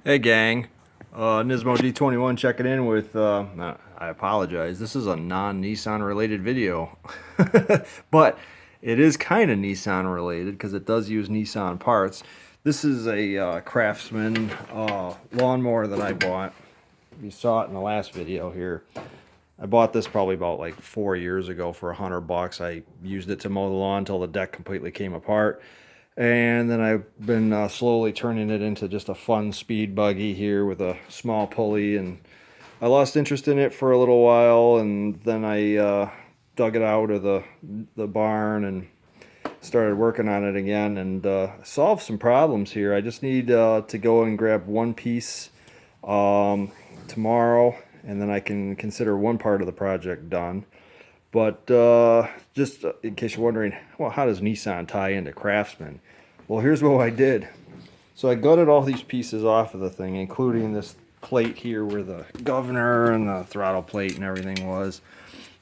Hey gang, Nismo D21 checking in with, I apologize, this is a non-Nissan related video, but it is kind of Nissan related because it does use Nissan parts. This is a Craftsman lawnmower that I bought. You saw it in the last video here. I bought this probably about like 4 years ago for $100. I used it to mow the lawn until the deck completely came apart. And then I've been slowly turning it into just a fun speed buggy here with a small pulley. And I lost interest in it for a little while, and then I dug it out of the barn and started working on it again, and solved some problems here. I just need to go and grab one piece tomorrow, and then I can consider one part of the project done. But just in case you're wondering, well, how does Nissan tie into Craftsman? Well, here's what I did. So I gutted all these pieces off of the thing, including this plate here where the governor and the throttle plate and everything was.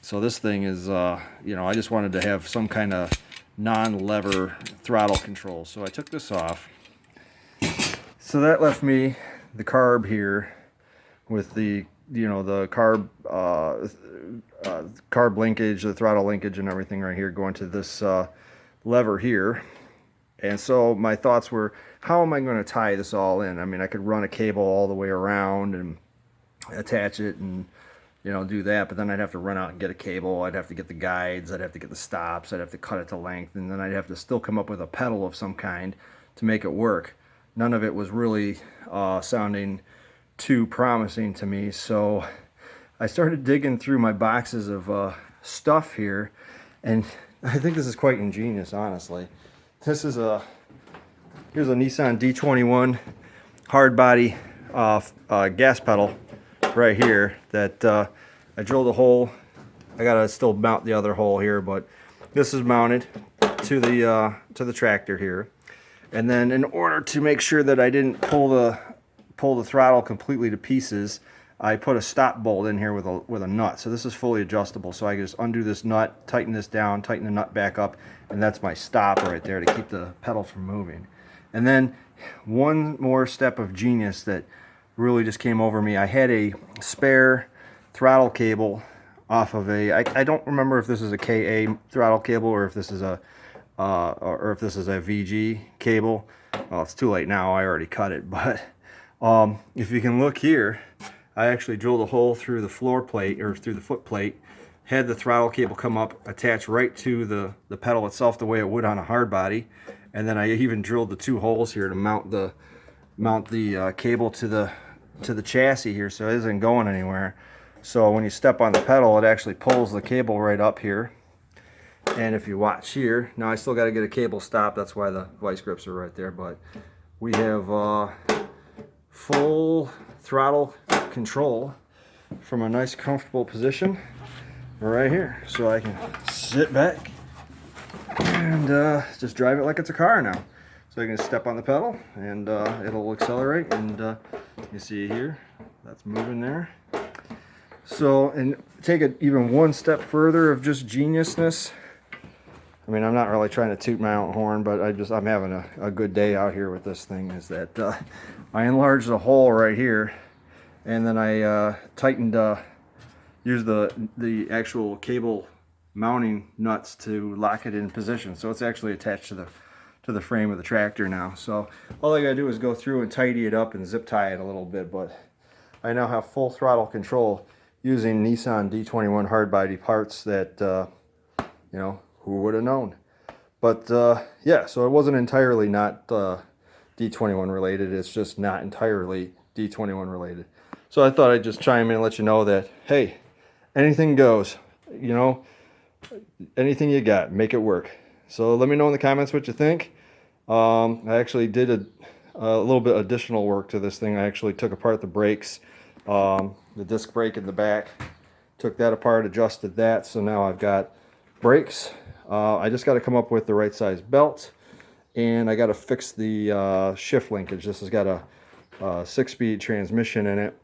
So this thing is, I just wanted to have some kind of non-lever throttle control. So I took this off. So that left me the carb here with the the carb linkage, the throttle linkage and everything right here going to this lever here. And so my thoughts were, how am I going to tie this all in? I mean, I could run a cable all the way around and attach it and do that, but then I'd have to run out and get a cable. I'd have to get the guides, I'd have to get the stops, I'd have to cut it to length, and then I'd have to still come up with a pedal of some kind to make it work. None of it was really sounding too promising to me, so I started digging through my boxes of stuff here, and I think this is quite ingenious, honestly. This is here's a Nissan D21 Hardbody gas pedal right here that I drilled a hole. I gotta still mount the other hole here, but this is mounted to the tractor here. And then in order to make sure that I didn't pull the throttle completely to pieces, I put a stop bolt in here with a nut. So this is fully adjustable, so I can just undo this nut, tighten this down, tighten the nut back up, and that's my stop right there to keep the pedal from moving. And then one more step of genius that really just came over me. I had a spare throttle cable off of I don't remember if this is a KA throttle cable or if this is a VG cable. Well, it's too late now, I already cut it, but if you can look here, I actually drilled a hole through the floor plate, or through the foot plate, had the throttle cable come up, attach right to the pedal itself the way it would on a hard body, and then I even drilled the two holes here to mount the cable to the chassis here, so it isn't going anywhere. So when you step on the pedal, it actually pulls the cable right up here. And if you watch here, now I still got to get a cable stop, that's why the vice grips are right there, but we have full throttle control from a nice comfortable position right here. So I can sit back and just drive it like it's a car now. So I can step on the pedal and it'll accelerate, and you see here, that's moving there. So, and take it even one step further of just geniusness. I mean, I'm not really trying to toot my own horn, but I'm having a good day out here with this thing, is that I enlarged the hole right here, and then I tightened, used the actual cable mounting nuts to lock it in position. So it's actually attached to the frame of the tractor now. So all I gotta do is go through and tidy it up and zip tie it a little bit, but I now have full throttle control using Nissan D21 Hardbody parts that, who would have known? But yeah, so it wasn't entirely not D21 related. It's just not entirely D21 related. So I thought I'd just chime in and let you know that, hey, anything goes. Anything you got, make it work. So let me know in the comments what you think. I actually did a little bit additional work to this thing. I actually took apart the brakes, the disc brake in the back, took that apart, adjusted that, so now I've got brakes. I just got to come up with the right size belt, and I got to fix the shift linkage. This has got a 6-speed transmission in it,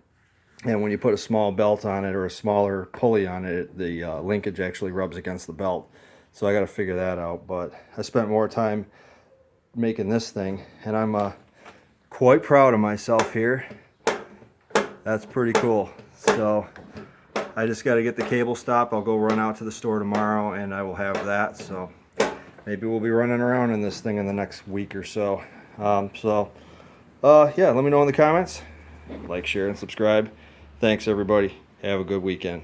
and when you put a small belt on it or a smaller pulley on it, the linkage actually rubs against the belt. So I got to figure that out. But I spent more time making this thing, and I'm quite proud of myself here. That's pretty cool. So I just got to get the cable stopped. I'll go run out to the store tomorrow and I will have that. So maybe we'll be running around in this thing in the next week or so. Yeah, let me know in the comments. Like, share, and subscribe. Thanks, everybody. Have a good weekend.